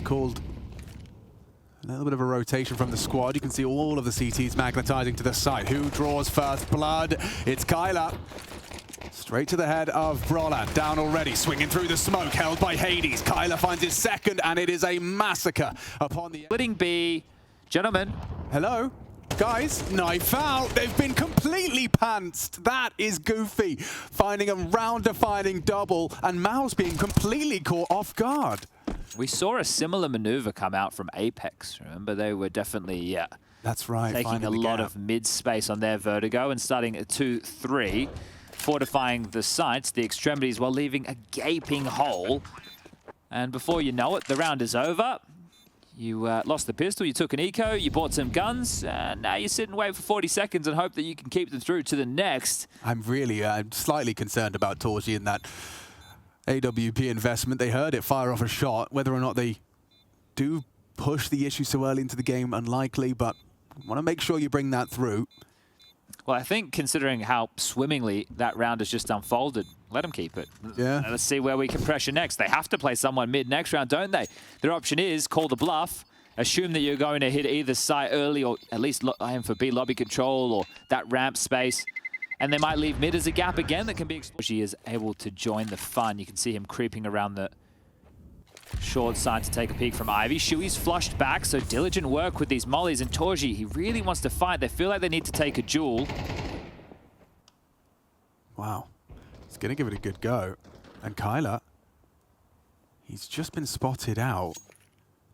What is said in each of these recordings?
called a little bit of a rotation from the squad. You can see all of the CTs magnetizing to the site. Who draws first blood? It's Kyler. Straight to the head of Brolan. Down already, swinging through the smoke, held by Hades. Kyler finds his second, and it is a massacre upon the... Splitting B. Gentlemen. Hello? Guys, knife out. They've been completely pantsed. That is goofy. Finding a round-defining double, and MOUZ being completely caught off guard. We saw a similar maneuver come out from Apeks. Remember, they were definitely that's right, taking a lot of mid-space on their vertigo and starting at 2-3, fortifying the sites, the extremities, while leaving a gaping hole. And before you know it, the round is over. You lost the pistol, you took an eco, you bought some guns, and now you sit and wait for 40 seconds and hope that you can keep them through to the next. I'm slightly concerned about Torji in that AWP investment. They heard it fire off a shot. Whether or not they do push the issue so early into the game, unlikely, but want to make sure you bring that through. Well, I think considering how swimmingly that round has just unfolded, let them keep it. Yeah. Let's see where we can pressure next. They have to play someone mid next round, don't they? Their option is call the bluff, assume that you're going to hit either site early or at least aim for B lobby control or that ramp space. And they might leave mid as a gap again that can be exploited. She is able to join the fun. You can see him creeping around the short side to take a peek from Ivy. Shui's flushed back, so diligent work with these mollies. And Torji, he really wants to fight. They feel like they need to take a duel. Wow. He's going to give it a good go. And Kyler, he's just been spotted out.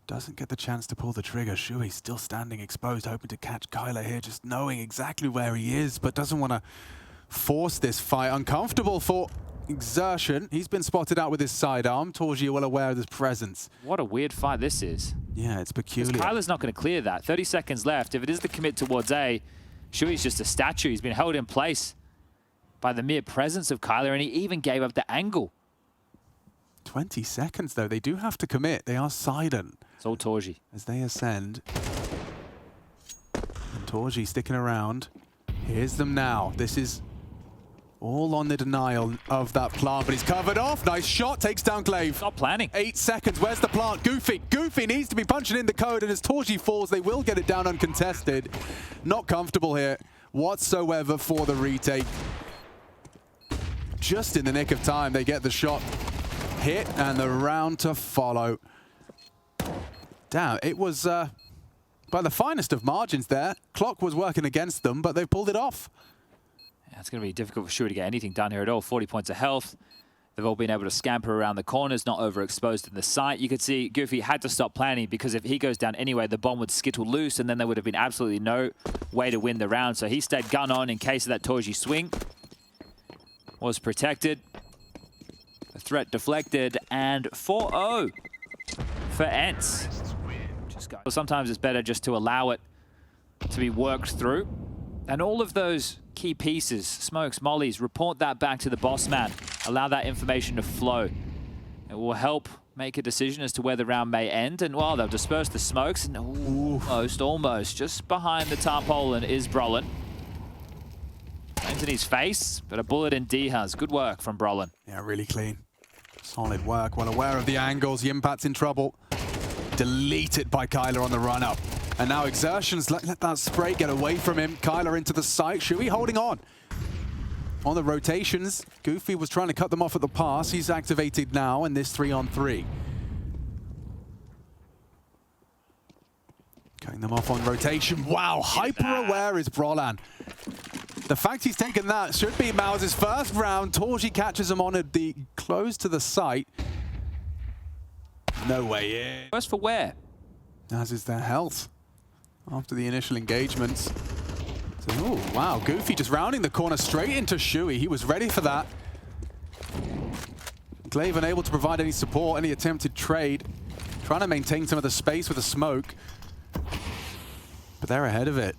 Doesn't get the chance to pull the trigger. Shui's still standing exposed, hoping to catch Kyler here, just knowing exactly where he is, but doesn't want to force this fight. Uncomfortable for Exertion. He's been spotted out with his sidearm. Torji well aware of his presence. What a weird fight this is. Yeah, it's peculiar. Kyler's not going to clear that. 30 seconds left. If it is the commit towards A, Shui's just a statue. He's been held in place by the mere presence of Kyler, and he even gave up the angle. 20 seconds, though. They do have to commit. They are silent. It's all Torji. As they ascend. And Torji sticking around. Here's them now. This is all on the denial of that plant, but he's covered off. Nice shot. Takes down Glaive. Not planning. 8 seconds. Where's the plant? Goofy. Goofy needs to be punching in the code, and as Torji falls, they will get it down uncontested. Not comfortable here whatsoever for the retake. Just in the nick of time, they get the shot hit and the round to follow. Damn, it was by the finest of margins there. Clock was working against them, but they pulled it off. Yeah, it's going to be difficult for Shui to get anything done here at all. 40 points of health. They've all been able to scamper around the corners, not overexposed in the site. You could see Goofy had to stop planning because if he goes down anyway, the bomb would skittle loose and then there would have been absolutely no way to win the round. So he stayed gun on in case of that Torji swing. Was protected. The threat deflected, and 4-0 for ENCE. Sometimes it's better just to allow it to be worked through. And all of those key pieces, smokes, mollies, report that back to the boss man. Allow that information to flow. It will help make a decision as to where the round may end. And well, they'll disperse the smokes. And almost, just behind the tarpaulin is Brolan. Aims in his face, but a bullet in D has. Good work from Brolan. Yeah, really clean. Solid work, well aware of the angles. Yimpat's in trouble. Deleted by Kyler on the run-up. And now Exertion's let that spray get away from him. Kyler into the site. Shui holding on the rotations. Goofy was trying to cut them off at the pass. He's activated now in this 3-on-3. Cutting them off on rotation. Wow, hyper-aware is Brolan. The fact he's taken that should be MOUZ's first round. Torji catches him on the close to the site. No way in. First for where? As is their health after the initial engagements. So, oh, wow, Goofy just rounding the corner straight into Shui. He was ready for that. Glaive unable to provide any support, any attempted trade. Trying to maintain some of the space with the smoke. But they're ahead of it.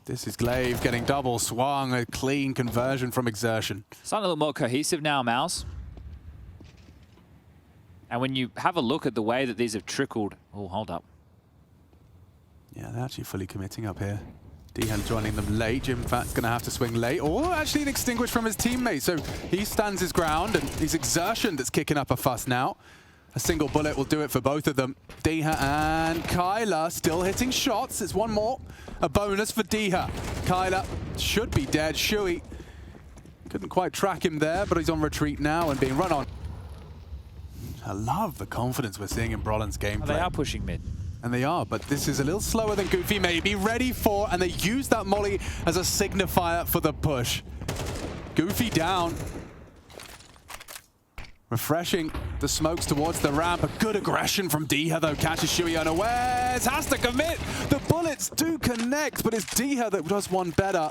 This is Glaive getting double swung, a clean conversion from Exertion. Starting to look more cohesive now, MOUZ. And when you have a look at the way that these have trickled... Oh, hold up. Yeah, they're actually fully committing up here. D-Hen joining them late. Jimfat's going to have to swing late. Oh, actually an extinguish from his teammate. So he stands his ground, and it's Exertion that's kicking up a fuss now. A single bullet will do it for both of them. Deha and Kyler still hitting shots. It's one more. A bonus for Deha. Kyler should be dead. Shui couldn't quite track him there, but he's on retreat now and being run on. I love the confidence we're seeing in Brolin's gameplay. They are pushing mid. And they are, but this is a little slower than Goofy may be ready for, and they use that molly as a signifier for the push. Goofy down. Refreshing the smokes towards the ramp. A good aggression from Deha, though. Catches Shui unawares. Has to commit. The bullets do connect, but it's Deha that does one better.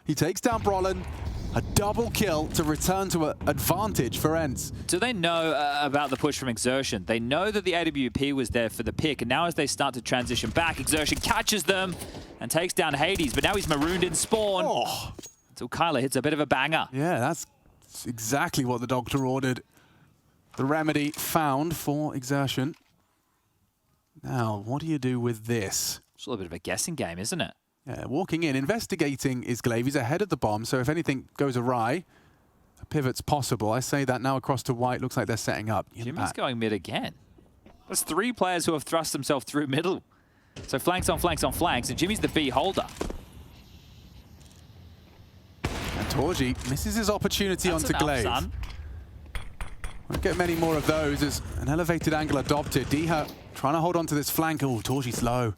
He takes down Brolin. A double kill to return to an advantage for ENCE. Do they know about the push from Exertion? They know that the AWP was there for the pick, and now as they start to transition back, Exertion catches them and takes down Hades, but now he's marooned in spawn. Oh. So Kyler hits a bit of a banger. Yeah, that's exactly what the doctor ordered. The remedy found for Exertion. Now, what do you do with this? It's a little bit of a guessing game, isn't it? Yeah, walking in, investigating is Glaive. He's ahead of the bomb, so if anything goes awry, a pivot's possible. I say that now across to white. Looks like they're setting up. Jimmy's going mid again. There's 3 players who have thrust themselves through middle. So flanks on flanks on flanks, and Jimmy's the B holder. And Torji misses his opportunity onto Glaive. Won't get many more of those as an elevated angle adopted. Deha trying to hold on to this flank. Oh, Torji slow.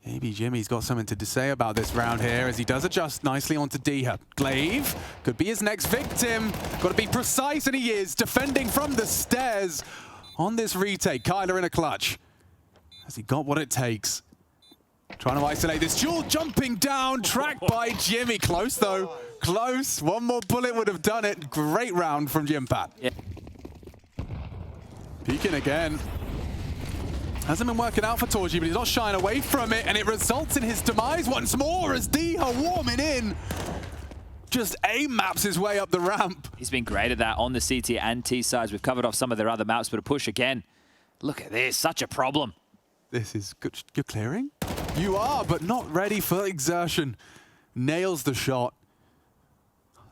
Maybe Jimmy's got something to say about this round here as he does adjust nicely onto Deha. Glaive could be his next victim. Got to be precise, and he is. Defending from the stairs on this retake. Kyler in a clutch. Has he got what it takes? Trying to isolate this duel. Jumping down. Tracked by Jimmy. Close, though. Close. One more bullet would have done it. Great round from Jimpat. Yeah. Peeking again. Hasn't been working out for Torji, but he's not shying away from it, and it results in his demise once more as Deha warming in. Just aim maps his way up the ramp. He's been great at that on the CT and T sides. We've covered off some of their other maps, but a push again. Look at this, such a problem. This is good. You're clearing? You are, but not ready for Exertion. Nails the shot.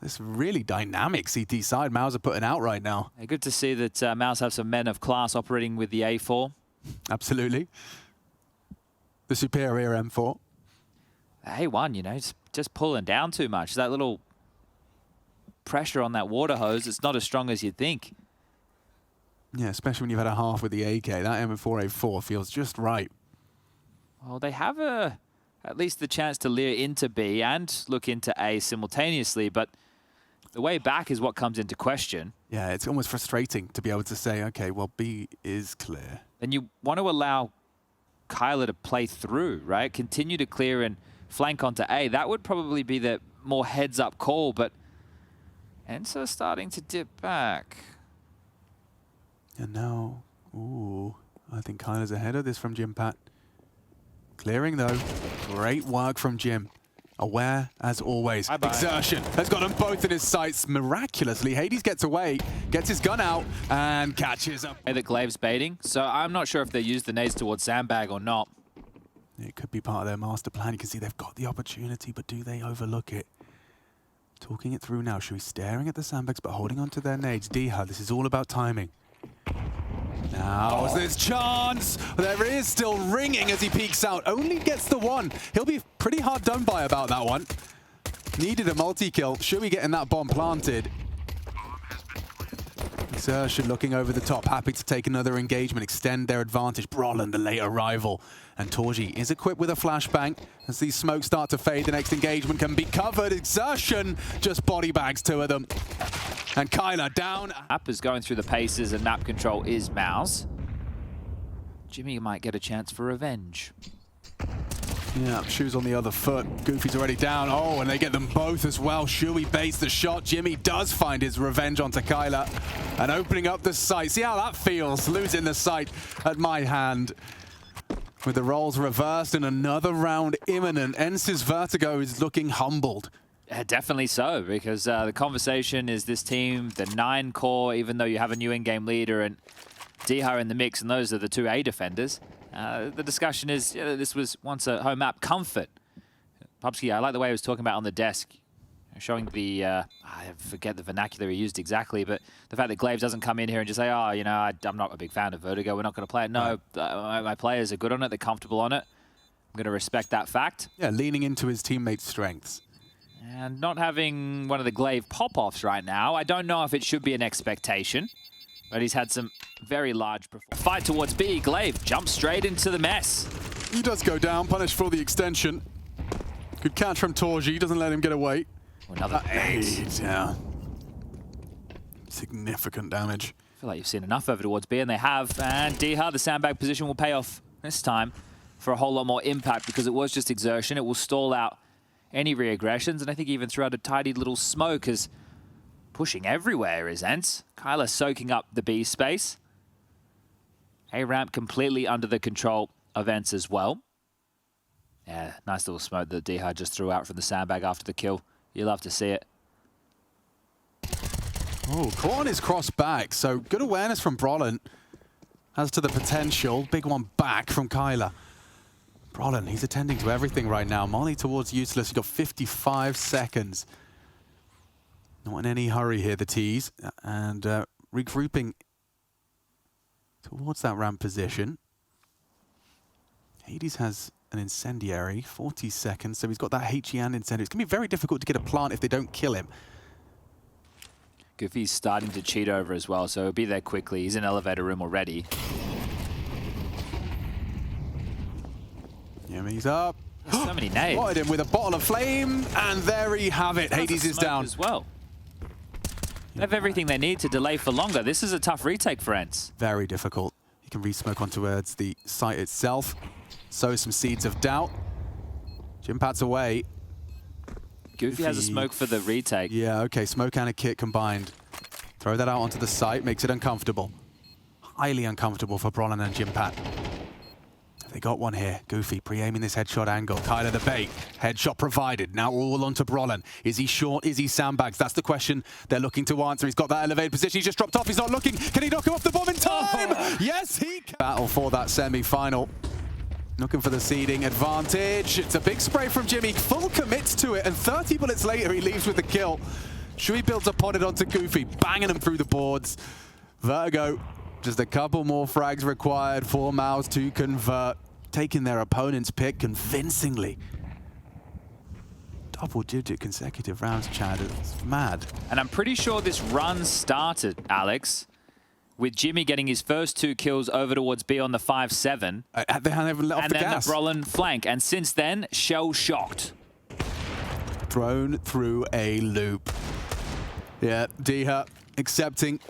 This really dynamic CT side MOUZ are putting out right now. Yeah, good to see that MOUZ have some men of class operating with the A4. Absolutely. The superior M4. A1, you know, just pulling down too much. That little pressure on that water hose, it's not as strong as you'd think. Yeah, especially when you've had a half with the AK. That M4A4 feels just right. Well, they have at least the chance to leer into B and look into A simultaneously, but the way back is what comes into question. Yeah, it's almost frustrating to be able to say, okay, well, B is clear. Then you want to allow Kyler to play through, right? Continue to clear and flank onto A. That would probably be the more heads-up call, but ENCE starting to dip back. And now, ooh, I think Kyler's ahead of this from Jimpat. Clearing, though. Great work from Jim. Aware, as always. Bye-bye. Exertion has got them both in his sights. Miraculously, Hades gets away, gets his gun out, and catches up. That Glaive's baiting, so I'm not sure if they use the nades towards Sandbag or not. It could be part of their master plan. You can see they've got the opportunity, but do they overlook it? Talking it through now. Shui staring at the sandbags, but holding on to their nades. Deha, this is all about timing. Now, is this chance? There is still ringing as he peeks out. Only gets the one. He'll be pretty hard done by about that one. Needed a multi-kill. Shui getting that bomb planted. Exertion looking over the top, happy to take another engagement, extend their advantage. Brolin, the late arrival. And Torji is equipped with a flashbang. As these smokes start to fade, the next engagement can be covered. Exertion just body bags 2 of them. And Kyler down. Map is going through the paces and map control is MOUZ. Jimmy might get a chance for revenge. Yeah, Shu's on the other foot. Goofy's already down. Oh, and they get them both as well. Shui baits the shot. Jimmy does find his revenge onto Kyler. And opening up the sight. See how that feels, losing the sight at my hand. With the roles reversed and another round imminent. ENCE's vertigo is looking humbled. Yeah, definitely so, because the conversation is this team, the 9 core, even though you have a new in-game leader and Deha in the mix, and those are the 2 A defenders. The discussion is, this was once a home map comfort. Popsky, I like the way he was talking about on the desk. Showing the, I forget the vernacular he used exactly, but the fact that Glaive doesn't come in here and just say, oh, you know, I'm not a big fan of Vertigo, we're not going to play it. No, my players are good on it, they're comfortable on it. I'm going to respect that fact. Yeah, leaning into his teammates' strengths. And not having one of the Glaive pop-offs right now, I don't know if it should be an expectation, but he's had some very large performance. Fight towards B, Glaive jumps straight into the mess. He does go down, punished for the extension. Good catch from Torji, doesn't let him get away. Another 8. Yeah. Significant damage. I feel like you've seen enough over towards B, and they have. And DreamHack, the sandbag position will pay off this time for a whole lot more impact because it was just exertion. It will stall out any re-aggressions, and I think even throw out a tidy little smoke as pushing everywhere is ENCE. Kyler soaking up the B space. A-ramp completely under the control of ENCE as well. Yeah, nice little smoke that DreamHack just threw out from the sandbag after the kill. You love to see it. Oh, caught on his cross back, so good awareness from Brolin. As to the potential, big one back from Kyler. Brolin, he's attending to everything right now. Molly towards useless, he's got 55 seconds. Not in any hurry here, the T's. And regrouping towards that ramp position. Hades has an incendiary, 40 seconds, so he's got that HE and incendiary. It's going to be very difficult to get a plant if they don't kill him. Goofy's starting to cheat over as well, so he'll be there quickly. He's in elevator room already. Yami's up. There's so many nades. Spotted him with a bottle of flame, and there we have it. Hades is down. As well. They have everything they need to delay for longer. This is a tough retake for ENCE. Very difficult. He can re-smoke on towards the site itself. Sow some seeds of doubt. Jimpat's away. Goofy has a smoke for the retake. Yeah, okay, smoke and a kit combined. Throw that out onto the site, makes it uncomfortable. Highly uncomfortable for Brolin and Jimpat. They got one here. Goofy pre-aiming this headshot angle. Kyler the bait. Headshot provided. Now all onto Brolin. Is he short? Is he sandbags? That's the question they're looking to answer. He's got that elevated position. He's just dropped off. He's not looking. Can he knock him off the bomb in time? Yes, he can. Battle for that semi-final. Looking for the seeding advantage. It's a big spray from Jimmy. Full commits to it. And 30 bullets later, he leaves with the kill. Shui builds upon it onto Goofy. Banging him through the boards. Vertigo. Just a couple more frags required for MOUZ to convert. Taking their opponent's pick convincingly. Double-digit consecutive rounds, Chad. It's mad. And I'm pretty sure this run started, Alex, with Jimmy getting his first 2 kills over towards B on the 5-7. They haven't let off the gas. And then the Brolin flank. And since then, shell-shocked. Thrown through a loop. Yeah, DreamHack accepting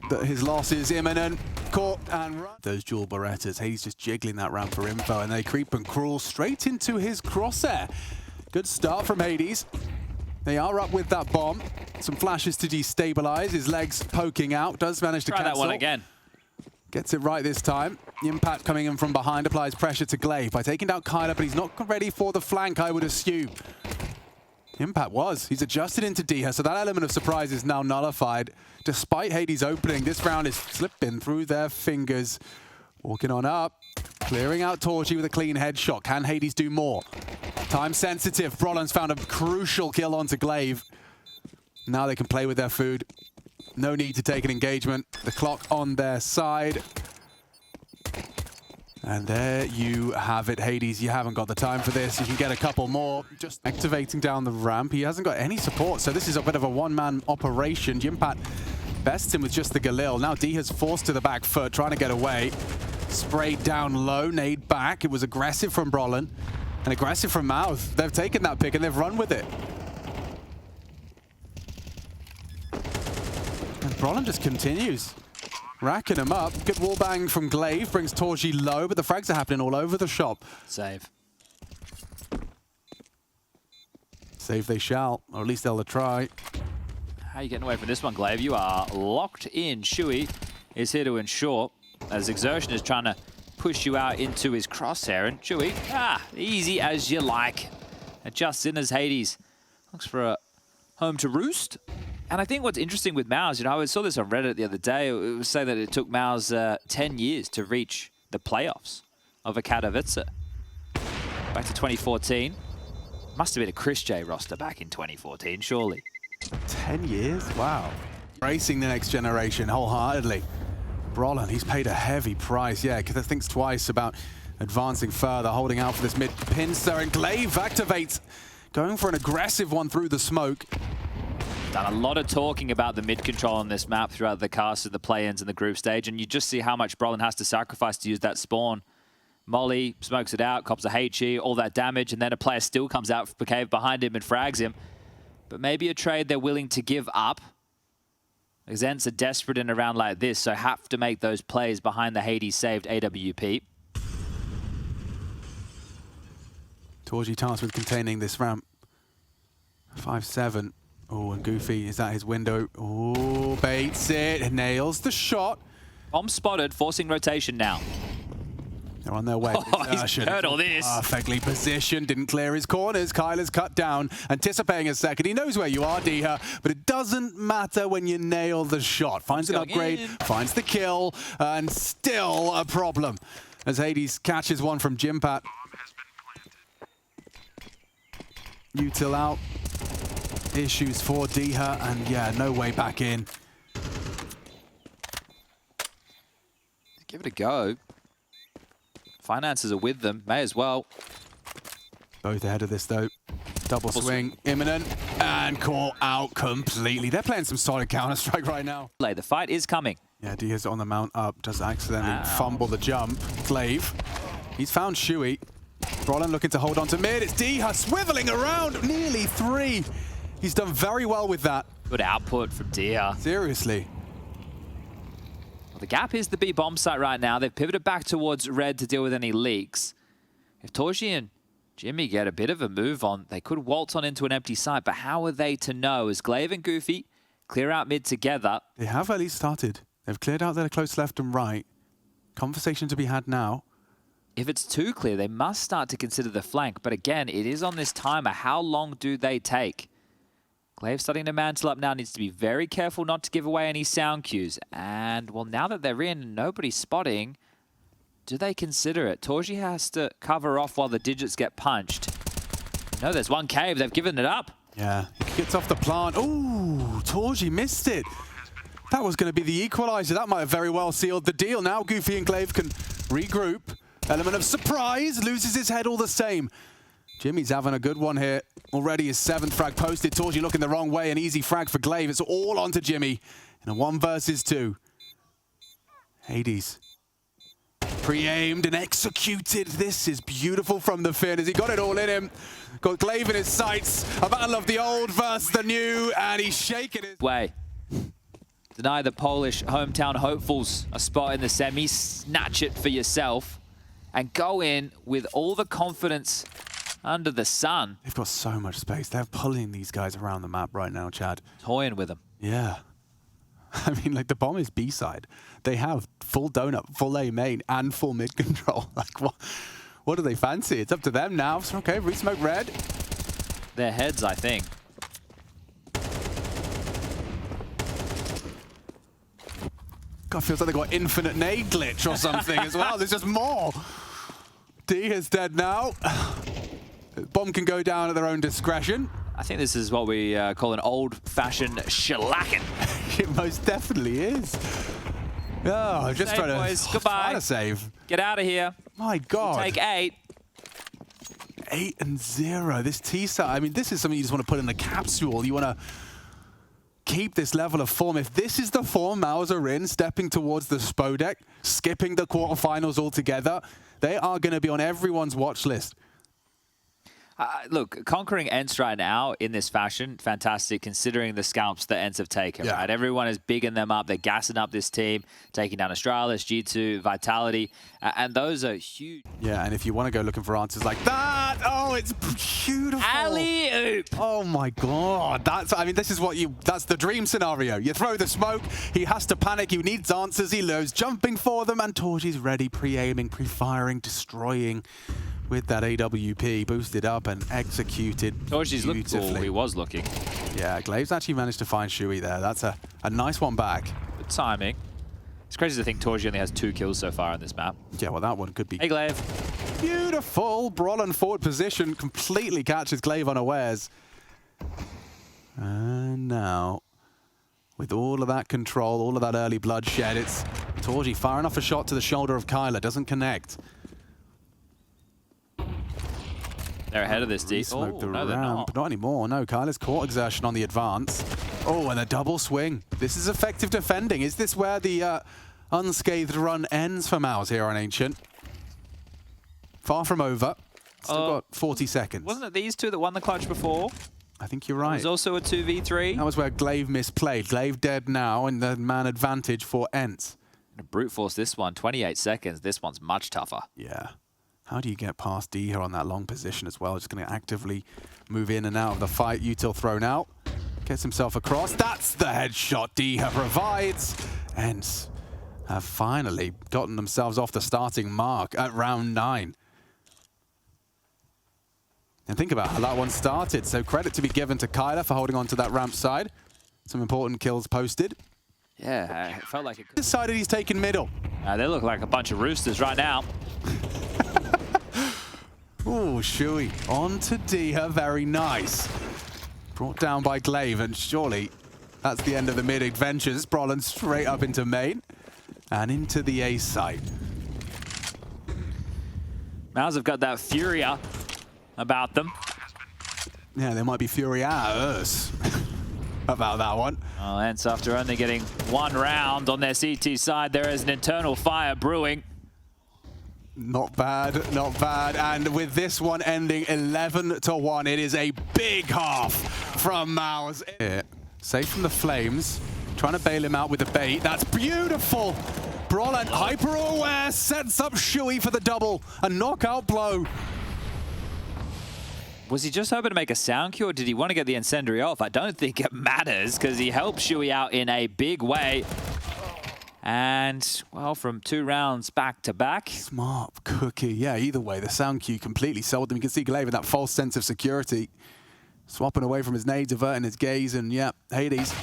that his loss is imminent. Caught and run. Those dual Berettas. Hades just jiggling that round for info, and they creep and crawl straight into his crosshair. Good start from Hades. They are up with that bomb. Some flashes to destabilize. His legs poking out. Does manage to cancel. Try that one again. Gets it right this time. Impact coming in from behind. Applies pressure to Glaive by taking down Kyler, but he's not ready for the flank, I would assume. Impact was. He's adjusted into DreamHack, so that element of surprise is now nullified. Despite Hades opening, this round is slipping through their fingers. Walking on up, clearing out Torji with a clean headshot. Can Hades do more? Time sensitive. Brolin's found a crucial kill onto Glaive. Now they can play with their food. No need to take an engagement. The clock on their side. And there you have it, Hades. You haven't got the time for this. You can get a couple more. Just activating down the ramp. He hasn't got any support, so this is a bit of a one-man operation. Jimpat bests him with just the Galil. Now D has forced to the back foot, trying to get away. Sprayed down low, nade back. It was aggressive from Brolin and aggressive from MOUZ. They've taken that pick and they've run with it. And Brolin just continues. Racking him up. Good wall bang from Glaive. Brings Torji low, but the frags are happening all over the shop. Save. Save they shall, or at least they'll try. How are you getting away from this one, Glaive? You are locked in. Shui is here to ensure, as Exertion is trying to push you out into his crosshair. And Shui, easy as you like. Adjusts in as Hades looks for a home to roost. And I think what's interesting with MOUZ, you know, I saw this on Reddit the other day. It was saying that it took MOUZ 10 years to reach the playoffs of a Katowice. Back to 2014. Must have been a Chris J roster back in 2014, surely. 10 years? Wow. Racing the next generation wholeheartedly. Brollan, he's paid a heavy price, yeah, because he thinks twice about advancing further, holding out for this mid-pincer, and Glaive activates, going for an aggressive one through the smoke. Done a lot of talking about the mid control on this map throughout the cast of the play-ins and the group stage, and you just see how much Brollan has to sacrifice to use that spawn. Molly smokes it out, cops a HE, all that damage, and then a player still comes out for cave behind him and frags him. But maybe a trade they're willing to give up. Because ENCE are desperate in a round like this, so have to make those plays behind the Hades saved AWP. Torgy tasked with containing this ramp. 5-7. Oh, and Goofy is at his window. Oh, baits it, nails the shot. Bomb spotted, forcing rotation now. They're on their way. Oh, he's heard all this. Perfectly positioned, didn't clear his corners. Kyler's cut down, anticipating a second. He knows where you are, Diha, but it doesn't matter when you nail the shot. Finds an upgrade, finds the kill, and still a problem. As Hades catches one from Jimpat. Util out. Issues for Diha, and yeah, no way back in. Give it a go. Finances are with them, may as well. Both ahead of this though. Double swing, imminent, and caught out completely. They're playing some solid Counter-Strike right now. The fight is coming. Yeah, Diaz on the mount up, does accidentally fumble the jump. Glaive, he's found Shuey. Brollan looking to hold on to mid. It's Diha swiveling around, nearly 3. He's done very well with that. Good output from Diha. Seriously. Well, the gap is the B bomb site right now. They've pivoted back towards red to deal with any leaks. If Torgy and Jimmy get a bit of a move on, they could waltz on into an empty site, but how are they to know? As Glaive and Goofy clear out mid together. They have at least started. They've cleared out their close left and right. Conversation to be had now. If it's too clear, they must start to consider the flank. But again, it is on this timer. How long do they take? Glaive starting to mantle up now, needs to be very careful not to give away any sound cues. And, well, now that they're in and nobody's spotting, do they consider it? Torgy has to cover off while the digits get punched. No, there's one cave. They've given it up. Yeah, he gets off the plant. Ooh, Torgy missed it. That was going to be the equalizer. That might have very well sealed the deal. Now Goofy and Glaive can regroup. Element of surprise, loses his head all the same. Jimmy's having a good one here. Already his 7th frag posted. Torgy looking the wrong way. An easy frag for Glaive. It's all onto Jimmy in a 1 versus 2. Hades. Pre-aimed and executed. This is beautiful from the Finn as he got it all in him. Got Glaive in his sights. A battle of the old versus the new, and he's shaking his way. Deny the Polish hometown hopefuls a spot in the semis. Snatch it for yourself and go in with all the confidence under the sun. They've got so much space. They're pulling these guys around the map right now, Chad. Toying with them. Yeah. I mean, like, the bomb is B-side. They have full donut, full A main, and full mid control. Like, what do they fancy? It's up to them now. So, okay, re-smoke red. Their heads, I think. God, feels like they got infinite nade glitch or something as well. There's just more. D is dead now. Bomb can go down at their own discretion. I think this is what we call an old-fashioned shellacking. It most definitely is. Oh, I'm just trying to, goodbye. Save. Get out of here. My God. We'll take 8. 8-0. This T-side, I mean, this is something you just want to put in the capsule. You want to keep this level of form. If this is the form MOUZ are in, stepping towards the Spodek, skipping the quarterfinals altogether, they are going to be on everyone's watch list. Look, conquering ENCE right now in this fashion, fantastic, considering the scalps that ENCE have taken, right? Everyone is bigging them up. They're gassing up this team, taking down Astralis, G2, Vitality, and those are huge. Yeah, and if you want to go looking for answers like that, oh, it's beautiful. Alley-oop. Oh my God. I mean, this is what that's the dream scenario. You throw the smoke, he has to panic, he needs answers, he loves jumping for them, and Torgy's ready, pre-aiming, pre-firing, destroying. With that AWP boosted up and executed Torgy's looked cool. He was looking. Yeah, Glaive's actually managed to find Shuey there. That's a nice one back. Good timing. It's crazy to think Torji only has 2 kills so far on this map. Yeah, well, that one could be Hey, Glaive. beautiful. Brollan forward position completely catches Glaive unawares. And now, with all of that control, all of that early bloodshed, it's Torji firing off a shot to the shoulder of Kyler. Doesn't connect. They're ahead of this D. Smoke the no, they're ramp. Not anymore. No, Kyler's caught exertion on the advance. Oh, and a double swing. This is effective defending. Is this where the unscathed run ends for MOUZ here on Ancient? Far from over. Still got 40 seconds. Wasn't it these two that won the clutch before? I think you're right. It was also a 2v3. That was where Glaive misplayed. Glaive dead now, and the man advantage for ENCE. Brute force this one, 28 seconds. This one's much tougher. Yeah. How do you get past D here on that long position as well? Just going to actively move in and out of the fight. Util thrown out. Gets himself across. That's the headshot Diha provides. ENCE have finally gotten themselves off the starting mark at round 9. And think about how that one started. So credit to be given to Kyler for holding on to that ramp side. Some important kills posted. Yeah, it felt like it could. Decided he's taking middle. They look like a bunch of roosters right now. Ooh, Shui on to Diha, very nice. Brought down by Glaive, and surely that's the end of the mid-adventures. Brollan straight up into main and into the A site. MOUZ have got that Furia about them. Yeah, there might be furious about that one. Oh, ENCE, after only getting 1 round on their CT side, there is an internal fire brewing. Not bad, not bad. And with this one ending 11-1, it is a big half from MOUZ. Safe from the flames, trying to bail him out with the bait. That's beautiful. Brollan, hyper aware, sets up Shui for the double. A knockout blow. Was he just hoping to make a sound cue, or did he want to get the incendiary off? I don't think it matters, because he helped Shui out in a big way. And, well, from 2 rounds back-to-back. Smart cookie. Yeah, either way, the sound cue completely sold them. You can see Glaive with that false sense of security. Swapping away from his nades, averting his gaze, and yeah, Hades,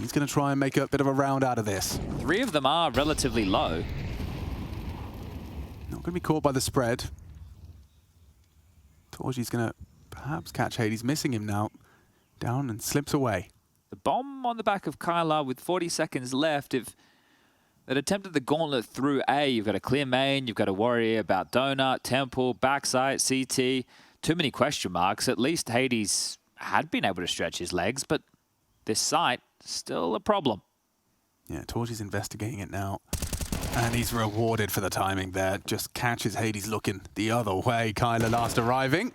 he's going to try and make a bit of a round out of this. 3 of them are relatively low. Not going to be caught by the spread. Torji's going to perhaps catch Hades, missing him now. Down and slips away. The bomb on the back of Kyler with 40 seconds left. If they'd attempted the gauntlet through A, you've got a clear main, you've got to worry about Donut, Temple, backside, CT. Too many question marks. At least Hades had been able to stretch his legs, but this site, still a problem. Yeah, Torji's investigating it now. And he's rewarded for the timing there. Just catches Hades looking the other way. Kyler last arriving.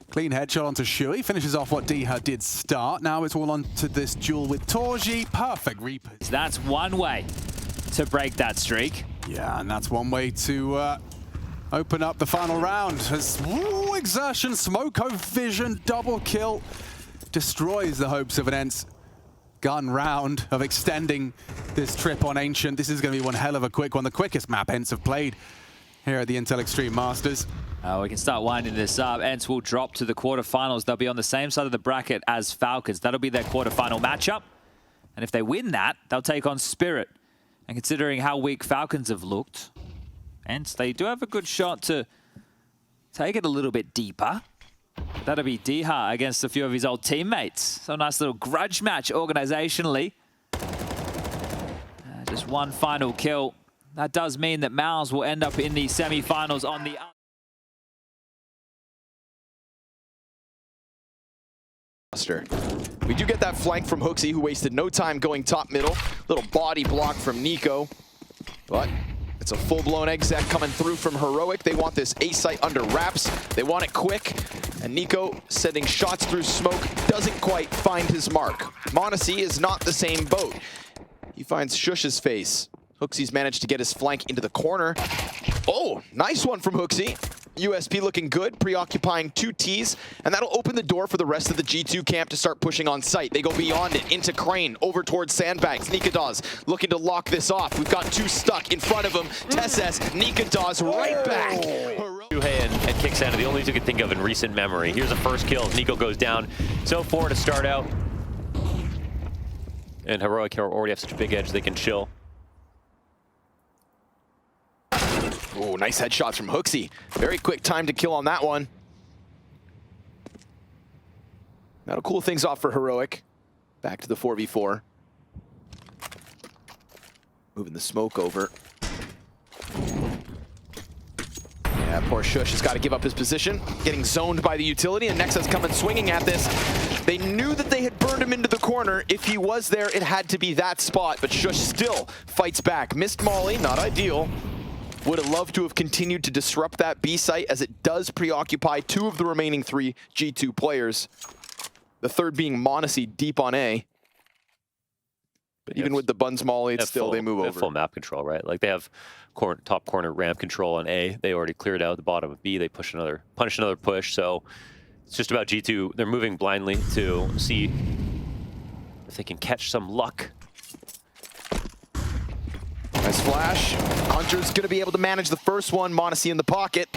Clean headshot onto Shui. Finishes off what Diha did start. Now it's all on to this duel with Torji. Perfect reaper. That's one way to break that streak. Yeah, and that's one way to open up the final round. As exertion, Smoko Vision, double kill. Destroys the hopes of an ENCE gun round of extending this trip on Ancient. This is going to be one hell of a quick one. The quickest map ENCE have played here at the Intel Extreme Masters. We can start winding this up. ENCE will drop to the quarterfinals. They'll be on the same side of the bracket as Falcons. That'll be their quarterfinal matchup. And if they win that, they'll take on Spirit. And considering how weak Falcons have looked, ENCE, they do have a good shot to take it a little bit deeper. That'll be Diha against a few of his old teammates. So a nice little grudge match organizationally. Just one final kill. That does mean that MOUZ will end up in the semi-finals on the... We do get that flank from HooXi, who wasted no time going top middle. Little body block from niko. But it's a full-blown exec coming through from Heroic. They want this A site under wraps. They want it quick. And niko sending shots through smoke doesn't quite find his mark. m0NESY is not the same boat. He finds Shush's face. HooXi's managed to get his flank into the corner. Oh, nice one from HooXi. USP looking good, preoccupying 2 Ts, and that'll open the door for the rest of the G2 camp to start pushing on site. They go beyond it, into Crane, over towards Sandbags. nikoDawes looking to lock this off. We've got 2 stuck in front of him. Tesses, nikoDawes right back. And Kicksand are the only 2 I can think of in recent memory. Here's the first kill. niko goes down. So 4 to start out. And Heroic already have such a big edge they can chill. Oh, nice headshots from HooXi. Very quick time to kill on that one. That'll cool things off for Heroic. Back to the 4v4. Moving the smoke over. Yeah, poor Shush has got to give up his position. Getting zoned by the utility, and Nexa's coming swinging at this. They knew that they had burned him into the corner. If he was there, it had to be that spot, but Shush still fights back. Missed Molly, not ideal. Would have loved to have continued to disrupt that B site, as it does preoccupy 2 of the remaining 3 G2 players. The third being m0NESY deep on A. But even with the Buns Molly, it's still they move over. Full map control, right? Like they have top corner ramp control on A. They already cleared out the bottom of B. They punish another push. So it's just about G2. They're moving blindly to see if they can catch some luck. Nice flash. Hunter's going to be able to manage the first one. m0NESY in the pocket.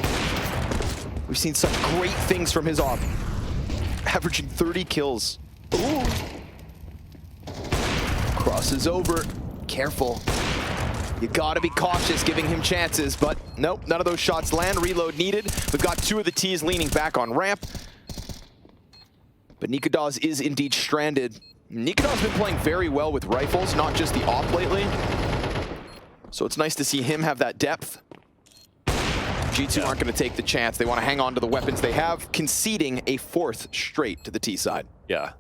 We've seen some great things from his op. Averaging 30 kills. Ooh. Crosses over. Careful. You gotta be cautious giving him chances, but nope, none of those shots land. Reload needed. We've got 2 of the T's leaning back on ramp. But niko is indeed stranded. niko's been playing very well with rifles, not just the op lately. So it's nice to see him have that depth. G2 aren't going to take the chance. They want to hang on to the weapons they have, conceding a 4th straight to the T side. Yeah.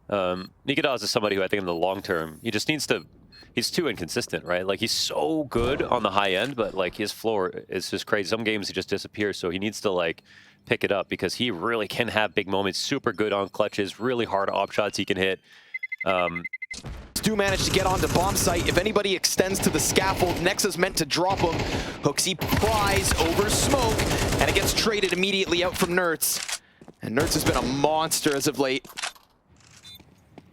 niko is somebody who I think in the long term, he just needs to, he's too inconsistent, right? Like he's so good on the high end, but like his floor is just crazy. Some games he just disappears, so he needs to like pick it up because he really can have big moments, super good on clutches, really hard op shots he can hit. Do manage to get onto bomb site. If anybody extends to the scaffold, Nexa's meant to drop him. HooXi pries over smoke, and it gets traded immediately out from Nertz. And Nertz has been a monster as of late.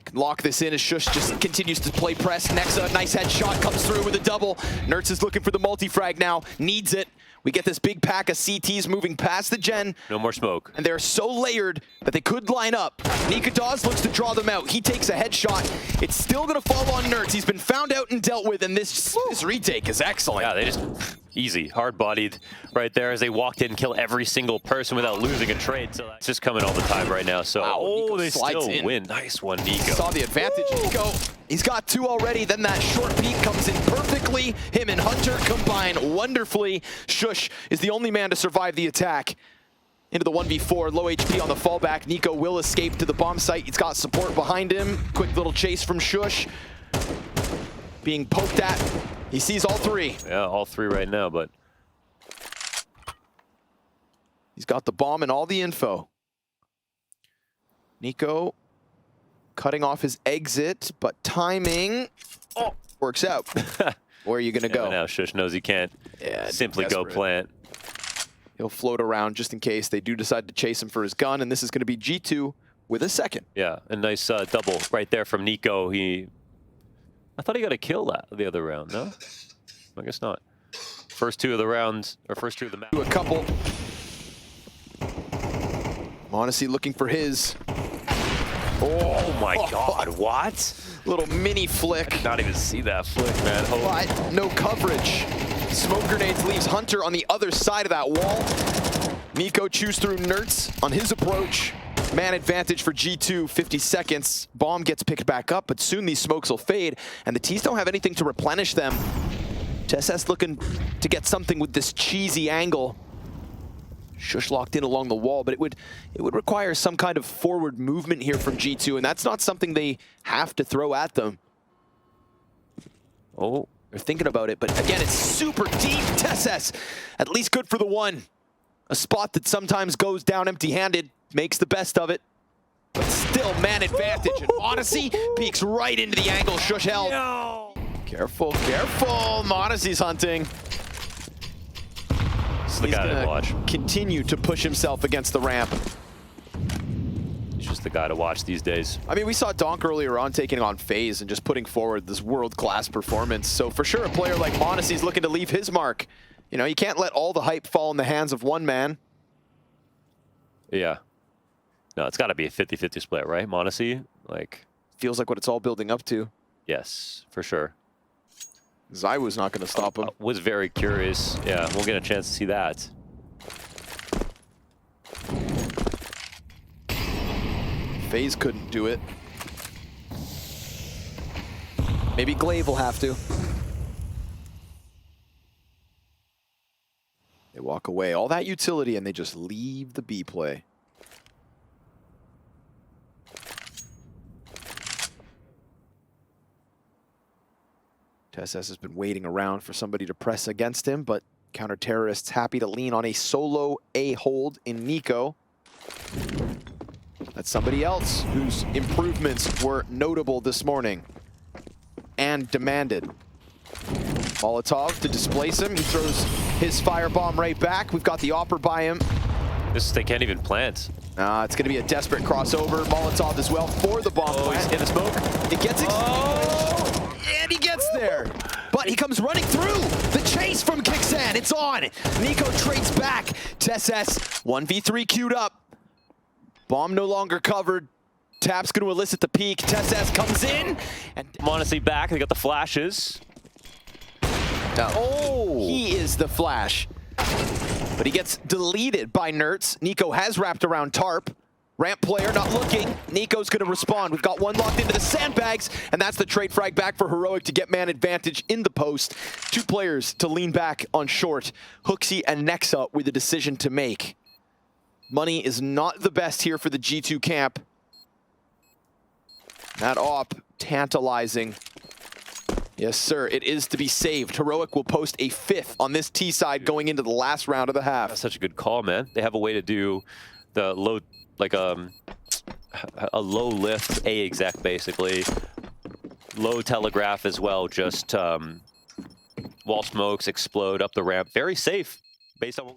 Can lock this in as Shush just continues to play press. Nexa, nice headshot, comes through with a double. Nertz is looking for the multi-frag now, needs it. We get this big pack of CTs moving past the gen. No more smoke. And they're so layered that they could line up. niko looks to draw them out. He takes a headshot. It's still going to fall on Nertz. He's been found out and dealt with, and this retake is excellent. Yeah, they just easy, hard-bodied right there as they walked in and kill every single person without losing a trade. So it's just coming all the time right now. So wow, they still win. Nice one, niko. Saw the advantage, niko. He's got 2 already. Then that short peek comes in perfectly. Him and Hunter combine wonderfully. Shush is the only man to survive the attack. Into the 1v4, low HP on the fallback. niko will escape to the bomb site. He's got support behind him. Quick little chase from Shush. Being poked at. He sees all 3. Yeah, all 3 right now, but he's got the bomb and all the info. niko cutting off his exit, but timing works out. Where are you going to go? Now Shush knows he can't simply go plant. He'll float around just in case they do decide to chase him for his gun, and this is going to be G2 with a second. Yeah, a nice double right there from niko. I thought he got a kill the other round, no? I guess not. First 2 of the rounds, or first 2 of the match. A couple. m0NESY looking for his. Oh my God, what? Little mini flick. I did not even see that flick, man. But no coverage. Smoke grenades leaves Hunter on the other side of that wall. niko chews through Nertz on his approach. Man advantage for G2, 50 seconds. Bomb gets picked back up, but soon these smokes will fade, and the T's don't have anything to replenish them. TSS looking to get something with this cheesy angle. Shush locked in along the wall, but it would require some kind of forward movement here from G2, and that's not something they have to throw at them. Oh, they're thinking about it, but again, it's super deep. TSS, at least good for the 1. A spot that sometimes goes down empty-handed, makes the best of it, but still man advantage. And m0NESY peeks right into the angle Shush held. No. Careful, careful. m0NESY's hunting. This is the guy to watch. Continue to push himself against the ramp. He's just the guy to watch these days. I mean, we saw Donk earlier on taking on FaZe and just putting forward this world-class performance. So for sure, a player like m0NESY's looking to leave his mark. You know, you can't let all the hype fall in the hands of one man. Yeah. No, it's got to be a 50-50 split, right? m0NESY, like... Feels like what it's all building up to. Yes, for sure. zywOo's not going to stop him. Was very curious. Yeah, we'll get a chance to see that. FaZe couldn't do it. Maybe Glaive will have to. They walk away. All that utility, and they just leave the B play. TeSS has been waiting around for somebody to press against him, but counter-terrorists happy to lean on a solo A hold in niko. That's somebody else whose improvements were notable this morning and demanded. Molotov to displace him. He throws his firebomb right back. We've got the Opper by him. They can't even plant. It's going to be a desperate crossover. Molotov as well for the bomb plant. He's in the smoke. It gets extinguished, and he gets there. But he comes running through. The chase from Kixan. It's on. niko trades back. TeSS 1v3 queued up. Bomb no longer covered. Tap's going to elicit the peak. TeSS comes in. And Honestly, back. They got the flashes. He is the flash. But he gets deleted by Nertz. niko has wrapped around Tarp. Ramp player not looking. niko's going to respond. We've got one locked into the sandbags, and that's the trade frag back for Heroic to get man advantage in the post. Two players to lean back on short. HooXi and Nexa with a decision to make. Money is not the best here for the G2 camp. That op, tantalizing. Yes, sir, it is to be saved. Heroic will post a 5th on this T side going into the last round of the half. That's such a good call, man. They have a way to do the low, like a low lift A exec, basically. Low telegraph as well, just wall smokes, explode up the ramp. Very safe, based on...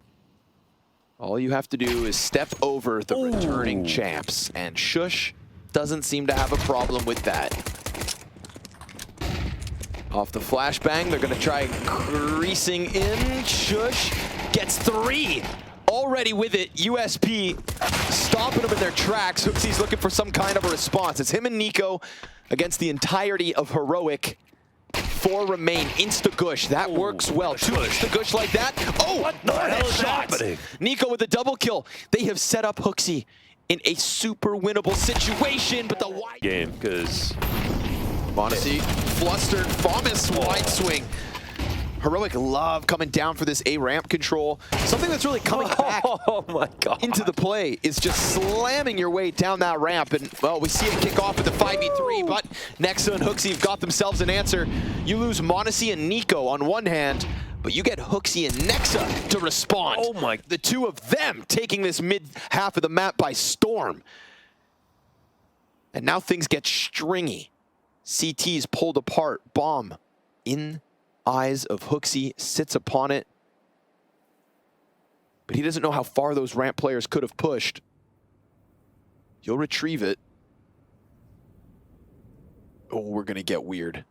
All you have to do is step over the returning champs, and Shush doesn't seem to have a problem with that. Off the flashbang, they're going to try creasing in. Shush gets 3. Already with it, USP stopping them in their tracks. HooXi's looking for some kind of a response. It's him and niko against the entirety of Heroic. 4 remain. Insta-gush. That works well. 2 insta-gush like that. Oh, what the hell is happening? niko with a double kill. They have set up HooXi in a super winnable situation, but the wide game, because Monacy, flustered, Fomus wide swing. Heroic love coming down for this A ramp control. Something that's really coming back my God. into the play is just slamming your way down that ramp. And, well, we see it kick off with the 5v3, but Nexa and HooXi have got themselves an answer. You lose Monacy and niko on one hand, but you get HooXi and Nexa to respond. Oh my. The two of them taking this mid half of the map by storm. And now things get stringy. CT's pulled apart. Bomb in eyes of HooXi, sits upon it. But he doesn't know how far those ramp players could have pushed. You'll retrieve it. Oh, we're going to get weird.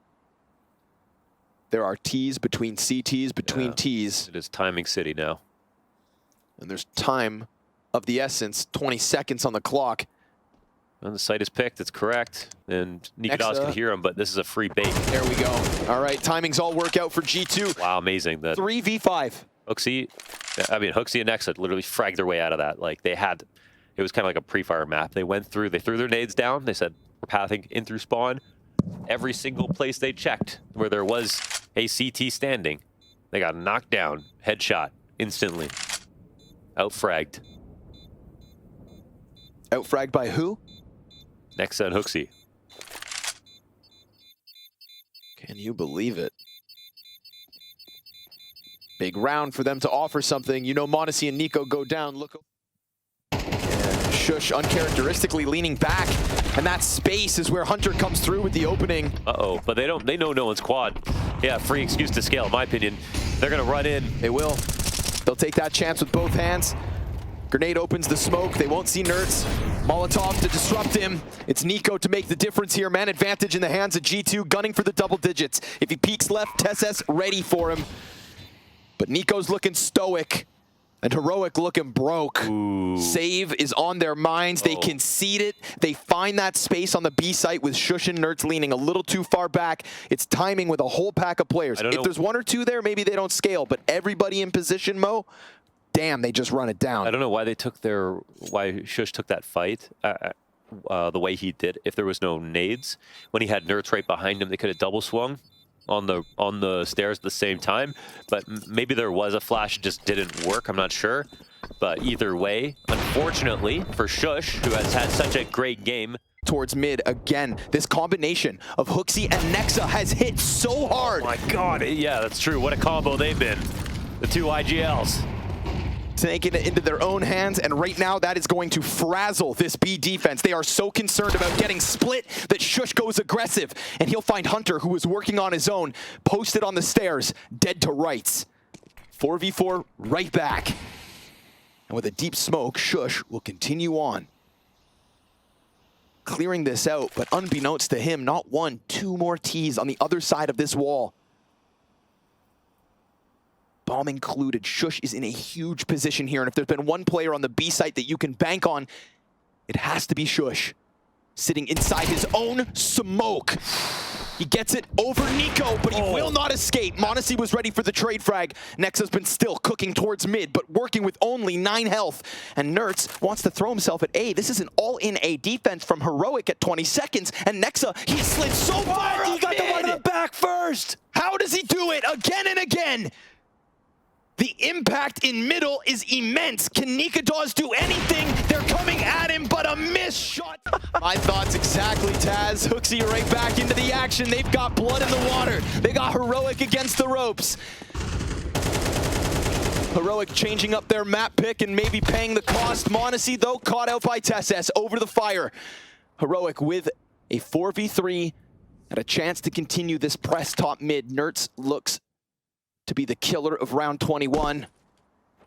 There are T's between CTs, between T's. It is timing city now. And there's time of the essence, 20 seconds on the clock. And the site is picked, it's correct. And niko can hear him, but this is a free bait. There we go. All right, timings all work out for G2. Wow, amazing. That 3v5. HooXi and Nexa literally fragged their way out of that. Like they had, it was kind of like a pre-fire map. They went through, they threw their nades down. They said, we're pathing in through spawn. Every single place they checked where there was a CT standing, they got knocked down, headshot, instantly. Out-fragged. Out-fragged by who? Nexa and HooXi. Can you believe it? Big round for them to offer something. You know Monacy and niko go down. Look. And Shush uncharacteristically leaning back. And that space is where Hunter comes through with the opening. Uh-oh, but they know no one's quad. Yeah, free excuse to scale, in my opinion. They're gonna run in. They will. They'll take that chance with both hands. Grenade opens the smoke. They won't see Nertz. Molotov to disrupt him. It's niko to make the difference here. Man advantage in the hands of G2, gunning for the double digits. If he peeks left, TeSS ready for him. But niko's looking stoic. And Heroic looking broke. Ooh. Save is on their minds. They concede it. They find that space on the B site with Sjuush and Nerds leaning a little too far back. It's timing with a whole pack of players. If there's one or two there, maybe they don't scale. But everybody in position, Mo, damn, they just run it down. I don't know why why Sjuush took that fight the way he did. If there was no nades, when he had Nerds right behind him, they could have double swung on the stairs at the same time. But maybe there was a flash, it just didn't work. I'm not sure. But either way, unfortunately for Sjuush, who has had such a great game. Towards mid again. This combination of HooXi and Nexa has hit so hard. Oh my god, yeah, that's true. What a combo they've been. The two IGLs. Taking it into their own hands, and right now that is going to frazzle this B defense. They are so concerned about getting split that Sjuush goes aggressive, and he'll find Hunter, who is working on his own, posted on the stairs, dead to rights. 4v4 right back. And with a deep smoke, Sjuush will continue on. Clearing this out, but unbeknownst to him, not one, two more T's on the other side of this wall. Bomb included. Sjuush is in a huge position here, and if there's been one player on the B site that you can bank on, it has to be Sjuush. Sitting inside his own smoke. He gets it over niko, but he will not escape. m0NESY was ready for the trade frag. Nexa's been still cooking towards mid, but working with only 9 health. And Nerds wants to throw himself at A. This is an all-in A defense from Heroic at 20 seconds. And Nexa, he slid so far up He got mid. the run up back first. How does he do it again and again? The impact in middle is immense. Can niko do anything? They're coming at him, but a missed shot. My thoughts exactly, Taz. HooXi right back into the action. They've got blood in the water. They got Heroic against the ropes. Heroic changing up their map pick and maybe paying the cost. m0NESY, though, caught out by TeSeS over the fire. Heroic with a 4v3 and a chance to continue this press top mid. Nerds looks to be the killer of round 21.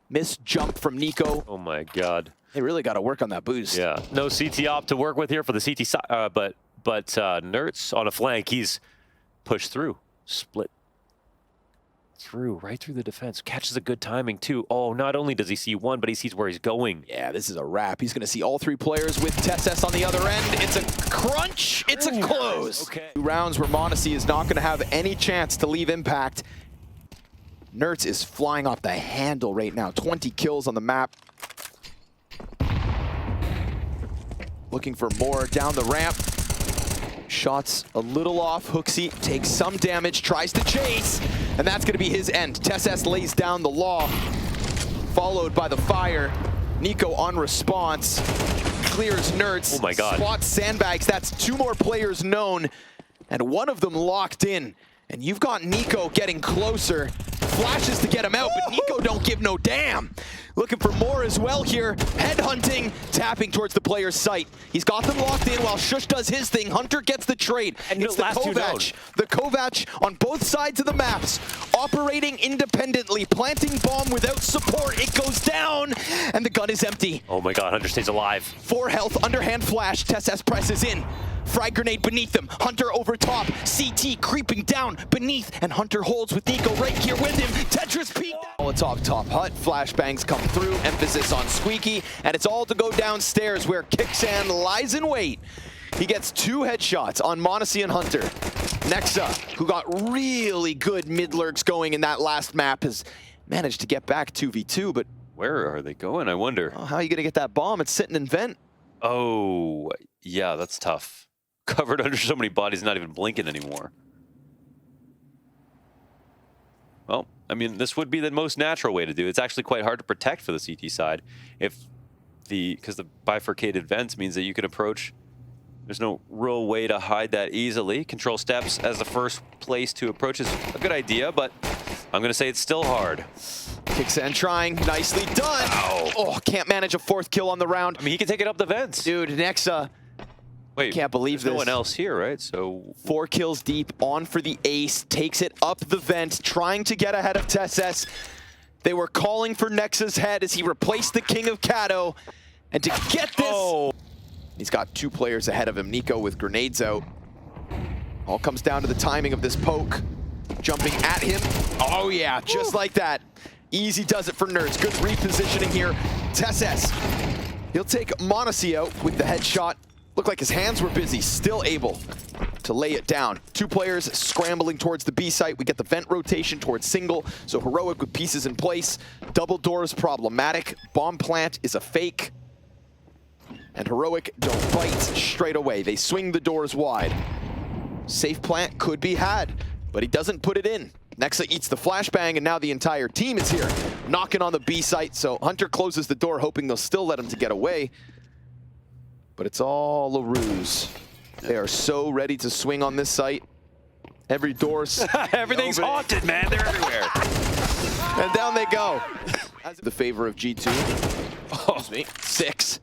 Missed jump from niko. Oh my god. They really got to work on that boost. Yeah, no CT op to work with here for the CT side, but Nerds on a flank, he's pushed through, split through, right through the defense. Catches a good timing too. Oh, not only does he see one, but he sees where he's going. Yeah, this is a wrap. He's going to see all 3 players with TeSeS on the other end. It's a crunch. It's a close. Okay. 2 rounds where m0NESY is not going to have any chance to leave impact. Nerds is flying off the handle right now. 20 kills on the map. Looking for more down the ramp. Shots a little off. HooXi takes some damage, tries to chase, and that's going to be his end. TeSeS lays down the law, followed by the fire. niko on response, clears Nerds. Oh my god. Spots sandbags. That's 2 more players known, and one of them locked in. And you've got niko getting closer. Flashes to get him out, but niko don't give no damn. Looking for more as well here. Headhunting, tapping towards the player's site. He's got them locked in while Sjuush does his thing. Hunter gets the trade. And it's the Kovac. The Kovac on both sides of the maps, operating independently, planting bomb without support. It goes down, and the gun is empty. Oh my god, Hunter stays alive. 4 health, underhand flash. TeSeS presses in. Frag grenade beneath them. Hunter over top. CT creeping down beneath. And Hunter holds with niko right here with him. Tetris peek. It's off top hut. Flashbangs come through. Emphasis on Squeaky. And it's all to go downstairs where Kixan lies in wait. He gets 2 headshots on m0NESY and Hunter. Nexa, who got really good mid lurks going in that last map, has managed to get back 2v2. But Where are they going, I wonder? how are you going to get that bomb? It's sitting in vent. Oh, yeah, that's tough. Covered under so many bodies, not even blinking anymore. Well, I mean, this would be the most natural way to do it. It's actually quite hard to protect for the CT side because the bifurcated vents means that you can approach. There's no real way to hide that easily. Control steps as the first place to approach is a good idea, but I'm going to say it's still hard. Kixan trying, nicely done. Ow. Oh, can't manage a 4th kill on the round. I mean, he can take it up the vents. Dude, Nexa, Wait, can't believe there's this. no one else here, right? So 4 kills deep, on for the ace, takes it up the vent, trying to get ahead of TeSeS. They were calling for Nexa's head as he replaced the King of Kato. And to get this, he's got 2 players ahead of him. niko with grenades out. All comes down to the timing of this poke. Jumping at him. Oh yeah, just like that. Easy does it for Nerds. Good repositioning here. TeSeS, he'll take m0NESY out with the headshot. Looked like his hands were busy, still able to lay it down. 2 players scrambling towards the B site. We get the vent rotation towards single, so Heroic with pieces in place. Double doors problematic. Bomb plant is a fake. And Heroic don't bite straight away. They swing the doors wide. Safe plant could be had, but he doesn't put it in. Nexa eats the flashbang, and now the entire team is here, knocking on the B site. So Hunter closes the door, hoping they'll still let him to get away. But it's all a ruse. They are so ready to swing on this site. Every door's Everything's haunted, man. They're everywhere. And down they go. The favor of G2. Excuse me. 6.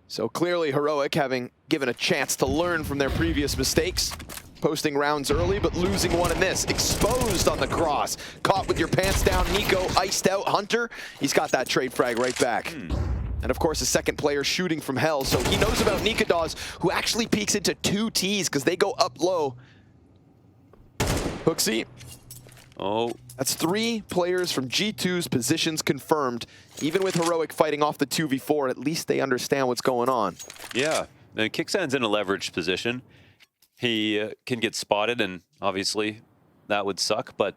So clearly Heroic having given a chance to learn from their previous mistakes. Posting rounds early, but losing one in this. Exposed on the cross. Caught with your pants down. niko iced out. Hunter, he's got that trade frag right back. And of course, a second player shooting from hell. So he knows about niko, who actually peeks into 2 Ts because they go up low. HooXi. Oh. That's 3 players from G2's positions confirmed. Even with Heroic fighting off the 2v4, at least they understand what's going on. Yeah. And Kicksan's in a leveraged position. He can get spotted, and obviously that would suck, but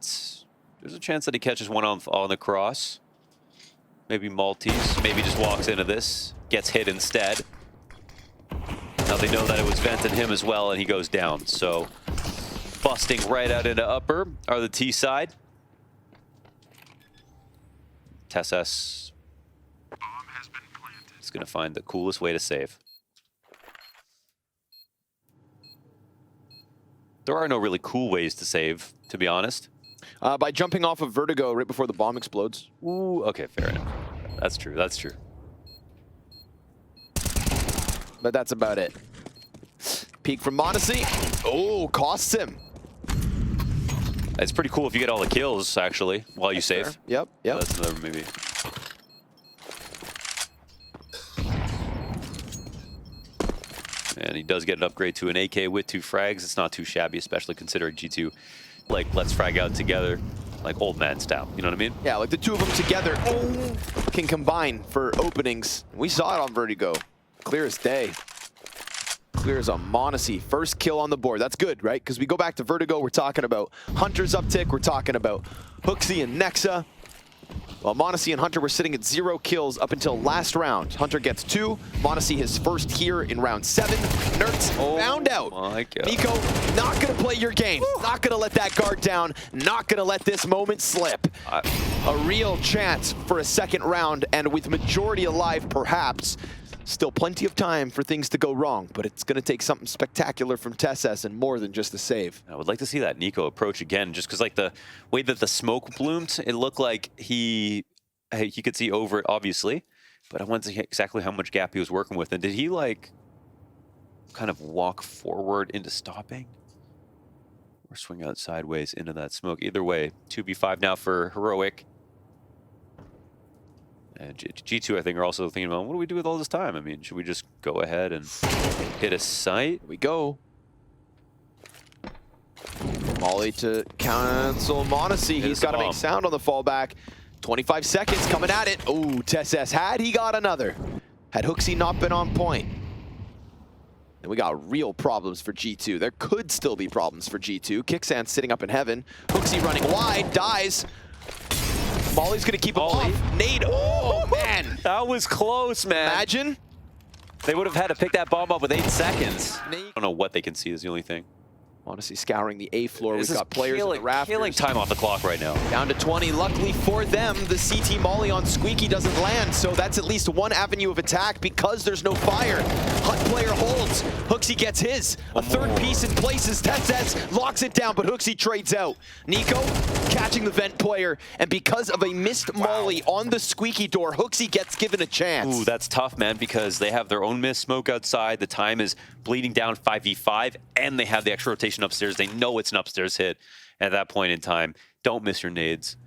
there's a chance that he catches one on the cross. Maybe Maltese, maybe just walks into this, gets hit instead. Now they know that it was venting him as well, and he goes down. So busting right out into upper are the T side. TeSeS is going to find the coolest way to save. There are no really cool ways to save, to be honest. By jumping off of Vertigo right before the bomb explodes. Ooh, okay, fair enough. That's true, that's true. But that's about it. Peek from m0NESY. Oh, costs him. It's pretty cool if you get all the kills, actually, while you save. Fair. Yep, yep. That's another maybe. And he does get an upgrade to an AK with 2 frags. It's not too shabby, especially considering G2, like, let's frag out together, like old man style. You know what I mean? Yeah, like the 2 of them together can combine for openings. We saw it on Vertigo. Clear as day. Clear as a m0NESY. First kill on the board. That's good, right? Because we go back to Vertigo, we're talking about Hunter's uptick, we're talking about HooXi and Nexa. Well, m0NESY and Hunter were sitting at 0 kills up until last round. Hunter gets 2. m0NESY his first here in round 7. Nerds found out. My God. niko, not going to play your game. Not going to let that guard down. Not going to let this moment slip. A real chance for a second round, and with majority alive, perhaps. Still plenty of time for things to go wrong, but it's going to take something spectacular from TeSeS and more than just a save. I would like to see that niko approach again, just because like the way that the smoke bloomed, it looked like he could see over it, obviously, but I wanted to see exactly how much gap he was working with. And did he like kind of walk forward into stopping or swing out sideways into that smoke? Either way, 2v5 now for Heroic. And G2, I think, are also thinking about, what do we do with all this time? I mean, should we just go ahead and hit a site? Here we go. Molly to cancel m0NESY. He's got to make sound on the fallback. 25 seconds coming at it. Oh, TeSeS had he got another. Had HooXi not been on point. And we got real problems for G2. There could still be problems for G2. Kicksan sitting up in heaven. HooXi running wide, dies. Molly's gonna keep him off. Nade, oh man! That was close, man. Imagine. They would have had to pick that bomb up with 8 seconds. I don't know what they can see is the only thing. Honestly, scouring the A floor. This We've got players in the rafters. Killing time off the clock right now. Down to 20. Luckily for them, the CT molly on Squeaky doesn't land, so that's at least one avenue of attack because there's no fire. Hut player holds. HooXi gets his. A third piece in place as TeSeS locks it down, but HooXi trades out. niko catching the vent player, and because of a missed molly on the Squeaky door, HooXi gets given a chance. Ooh, that's tough, man, because they have their own missed smoke outside. The time is bleeding down 5v5, and they have the extra rotation upstairs. They know it's an upstairs hit at that point in time. Don't miss your nades.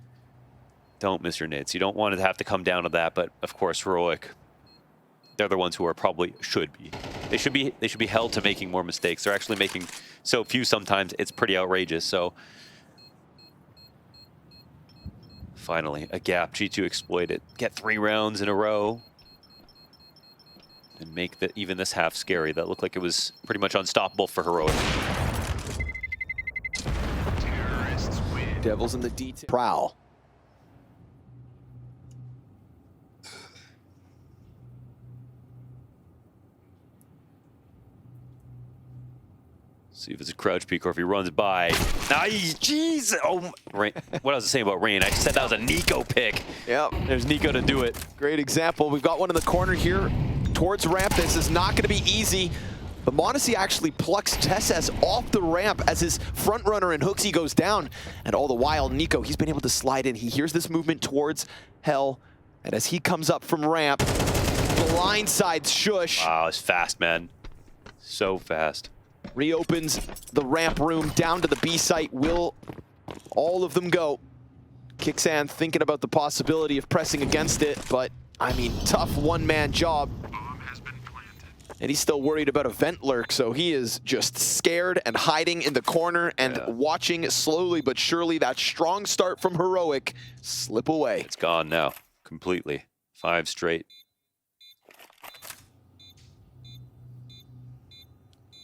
Don't miss your nades. You don't want to have to come down to that, but of course, Heroic, they're the ones who are probably should be. They should be held to making more mistakes. They're actually making so few sometimes. It's pretty outrageous. So Finally, a gap. G2 exploit it. Get 3 rounds in a row. And make even this half scary. That looked like it was pretty much unstoppable for Heroic. Devils in the detail. Prowl. See if it's a crouch peek or if he runs by. Nice, jeez! Oh, Rain. What I was saying about Rain, I said that was a Niko pick. Yep. There's Niko to do it. Great example. We've got one in the corner here towards ramp. This is not going to be easy. But m0NESY actually plucks TeSeS off the ramp as his front runner and HooXi goes down. And all the while, Niko, he's been able to slide in. He hears this movement towards Hell. And as he comes up from ramp, blindsides Sjuush. Wow, it's fast, man. So fast. Reopens the ramp room down to the B site. Will all of them go? Kixan thinking about the possibility of pressing against it, but I mean, tough one-man job. And he's still worried about a vent lurk, so he is just scared and hiding in the corner and watching slowly but surely that strong start from Heroic slip away. It's gone now, completely. 5 straight.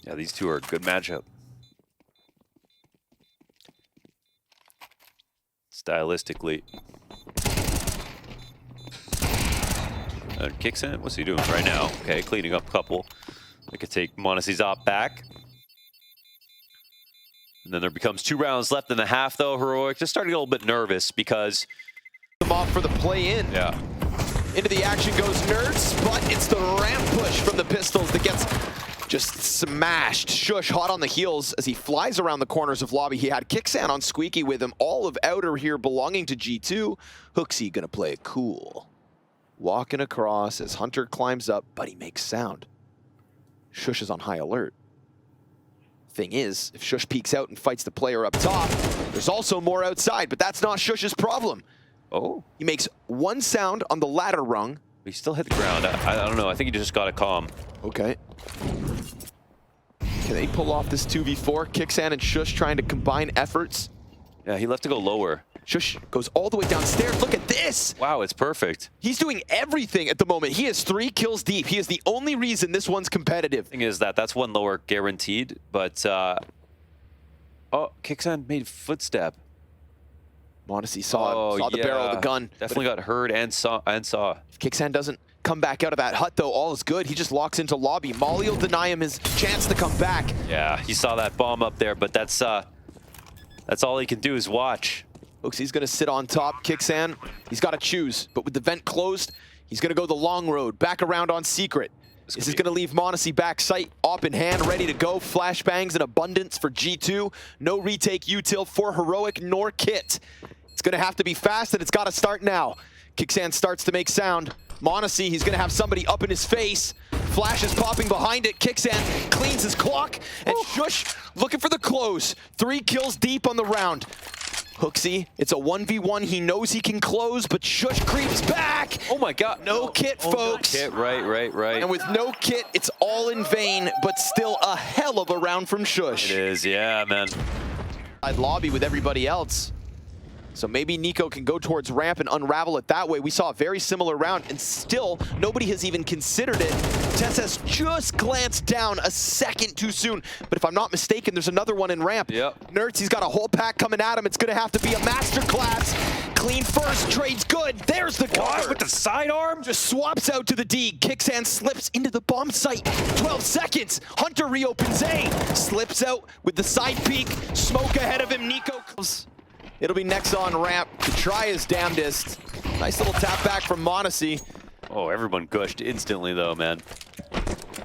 Yeah, these two are a good matchup. Stylistically. Kicks in. What's he doing right now? Okay, cleaning up a couple. I could take m0NESY's op back. And then there becomes 2 rounds left in the half, though. Heroic just starting to get a little bit nervous because... Them off for the play-in. Yeah. Into the action goes Nerds, but it's the ramp push from the Pistols that gets just smashed. Sjuush hot on the heels as he flies around the corners of lobby. He had Kixan on Squeaky with him. All of Outer here belonging to G2. HooXi gonna play it cool. Walking across as Hunter climbs up, but he makes sound. Sjuush is on high alert. Thing is, if Sjuush peeks out and fights the player up top, there's also more outside, but that's not Sjuush's problem. Oh. He makes 1 sound on the ladder rung. He still hit the ground. I don't know. I think he just got a calm. Okay. Can they pull off this 2v4? Kixan and Sjuush trying to combine efforts. Yeah, he left to go lower. Sjuush goes all the way downstairs. Look at this. Wow, it's perfect. He's doing everything at the moment. He has 3 kills deep. He is the only reason this one's competitive. Thing is that's 1 lower guaranteed, but oh, Kixan made footstep. m0NESY saw the barrel of the gun. Definitely got heard and saw. If Kixan doesn't come back out of that hut, though, all is good. He just locks into lobby. Molly will deny him his chance to come back. Yeah, he saw that bomb up there, but that's all he can do is watch. HooXi's gonna sit on top. Kixan, he's got to choose, but with the vent closed, he's gonna go the long road, back around on secret. This is gonna leave m0NESY back sight, op in hand, ready to go. Flashbangs in abundance for G2. No retake util for Heroic nor Kit. It's gonna have to be fast, and it's gotta start now. Kixan starts to make sound. m0NESY, he's gonna have somebody up in his face. Flash is popping behind it. Kixan cleans his clock, and Sjuush looking for the close. 3 kills deep on the round. HooXi, it's a 1v1. He knows he can close, but Sjuush creeps back. Oh my God. No Kit, folks. No Kit, right. And with no Kit, it's all in vain, but still a hell of a round from Sjuush. It is, yeah, man. I'd lobby with everybody else. So maybe Niko can go towards ramp and unravel it that way. We saw a very similar round, and still, nobody has even considered it. TeSeS just glanced down a second too soon. But if I'm not mistaken, there's another one in ramp. Yep. Nerds, he's got a whole pack coming at him. It's gonna have to be a masterclass. Clean first, trades good. There's the cover. With the sidearm? Just swaps out to the D. Kixan slips into the bomb site. 12 seconds. Hunter reopens A. Slips out with the side peek. Smoke ahead of him. Niko comes. It'll be next on ramp to try his damnedest. Nice little tap back from m0NESY. Oh, everyone gushed instantly though, man.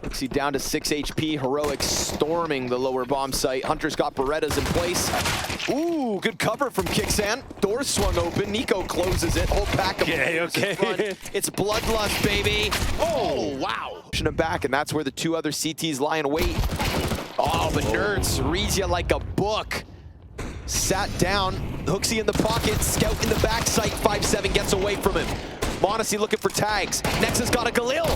HooXi down to 6 HP. Heroic storming the lower bomb site. Hunter's got Berettas in place. Ooh, good cover from Kixan. Door swung open. Niko closes it. Whole pack of Okay. in front. It's bloodlust, baby. Oh, wow. Pushing him back, and that's where the 2 other CTs lie in wait. Oh, but Nerds reads you like a book. Sat down. HooXi in the pocket. Scout in the back sight. 5-7 gets away from him. m0NESY looking for tags. Next has got a Galil.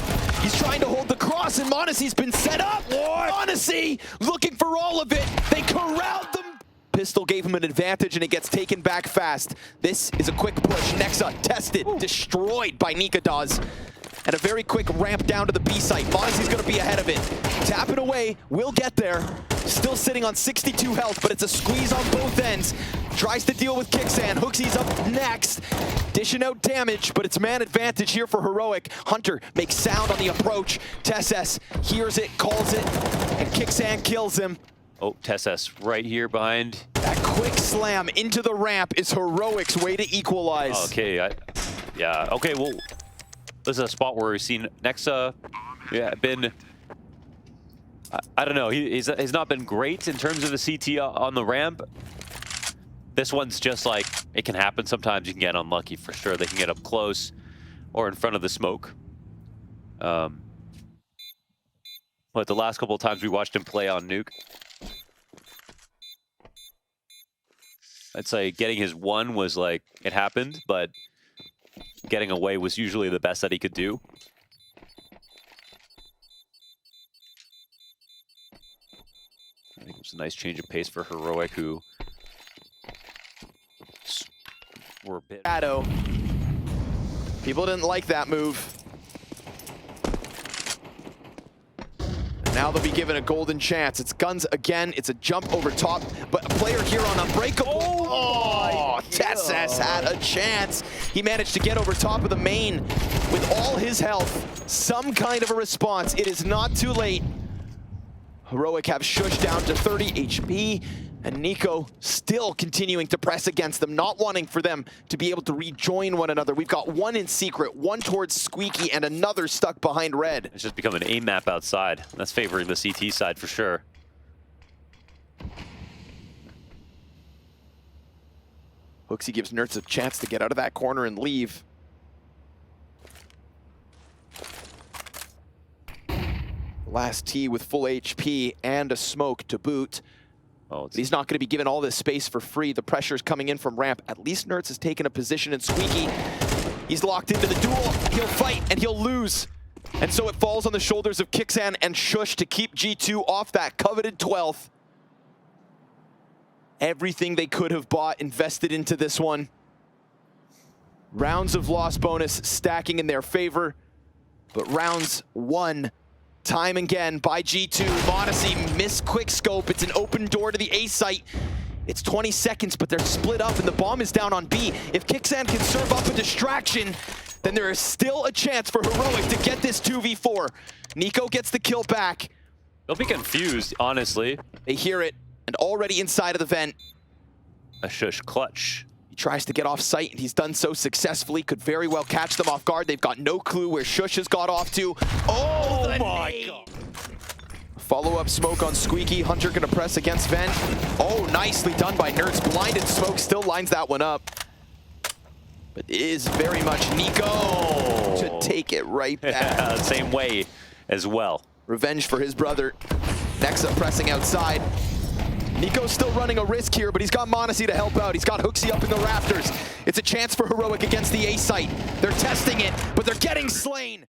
He's trying to hold the cross, and m0NESY's been set up. m0NESY looking for all of it. They corralled them. Pistol gave him an advantage, and it gets taken back fast. This is a quick push. Nexa tested, destroyed by Niko. And a very quick ramp down to the B site. Mozzie's gonna be ahead of it. Tap it away, we'll get there. Still sitting on 62 health, but it's a squeeze on both ends. Tries to deal with Kixan. Hooksy's up next. Dishing out damage, but it's man advantage here for Heroic. Hunter makes sound on the approach. Tesses hears it, calls it, and Kixan kills him. Oh, Tesses right here behind. That quick slam into the ramp is Heroic's way to equalize. Okay, yeah, okay, well, this is a spot where we've seen Nexa, been, I don't know, he's not been great in terms of the CT on the ramp. This one's just like, it can happen sometimes. You can get unlucky for sure. They can get up close or in front of the smoke. But the last couple of times we watched him play on Nuke, I'd say getting his one was like, it happened, but getting away was usually the best that he could do. I think it was a nice change of pace for Heroic, who were a bit... Shadow. People didn't like that move. And now they'll be given a golden chance. It's guns again. It's a jump over top, but a player here on Unbreakable. Oh, Tesses had a chance. He managed to get over top of the main with all his health. Some kind of a response. It is not too late. Heroic have Shush down to 30 HP, and Niko still continuing to press against them, not wanting for them to be able to rejoin one another. We've got one in secret, one towards Squeaky, and another stuck behind red. It's just become an aim map outside. That's favoring the CT side for sure. Hooksy gives Nertz a chance to get out of that corner and leave. Last T with full HP and a smoke to boot. Oh, But he's not going to be given all this space for free. The pressure's coming in from ramp. At least Nertz has taken a position, and Squeaky, he's locked into the duel. He'll fight and he'll lose. And so it falls on the shoulders of Kixan and Shush to keep G2 off that coveted 12th. Everything they could have bought invested into this one. Rounds of loss bonus stacking in their favor, but rounds won time again by G2. Modesty missed quick scope. It's an open door to the A site. It's 20 seconds, but they're split up and the bomb is down on B. If Kixan can serve up a distraction, then there is still a chance for Heroic to get this 2v4. Niko gets the kill back. They'll be confused, honestly. They hear it, and already inside of the vent. A Shush clutch. He tries to get off site, and he's done so successfully. Could very well catch them off guard. They've got no clue where Shush has got off to. Oh my God. Follow-up smoke on Squeaky. Hunter gonna press against Vent. Oh, nicely done by Nertz. Blinded smoke still lines that one up. But it is very much Niko to take it right back. Same way as well. Revenge for his brother. Nexa pressing outside. Niko's still running a risk here, but he's got Monacy to help out. He's got Hooksy up in the rafters. It's a chance for Heroic against the A site. They're testing it, but they're getting slain.